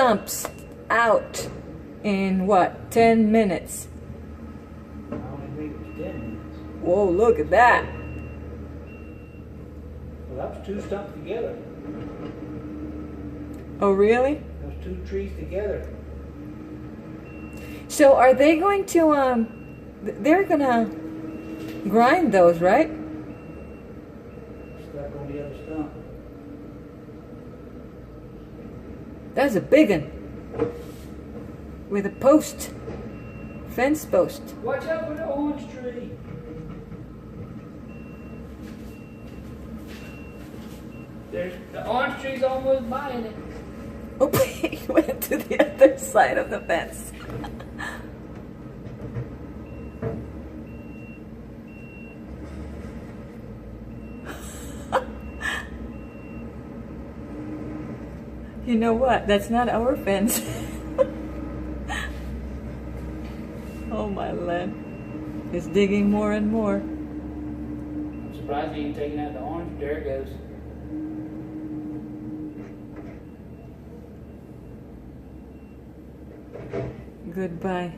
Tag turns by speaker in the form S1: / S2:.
S1: stumps out in what, 10 minutes?
S2: I only made it to 10 minutes.
S1: Whoa, look at that.
S2: Well, that was 2 stumps together.
S1: Oh, really?
S2: Those 2 trees together.
S1: So are they going to, they're gonna grind those, right?
S2: Stuck on the other stump.
S1: That's a big one. With a post. Fence post.
S2: Watch out for the orange tree. The orange tree's almost buying it.
S1: Oh, he went to the other side of the fence. You know what? That's not our fence. Oh my land. It's digging more and more.
S2: I'm surprised he ain't taking out the orange. There it goes.
S1: Goodbye.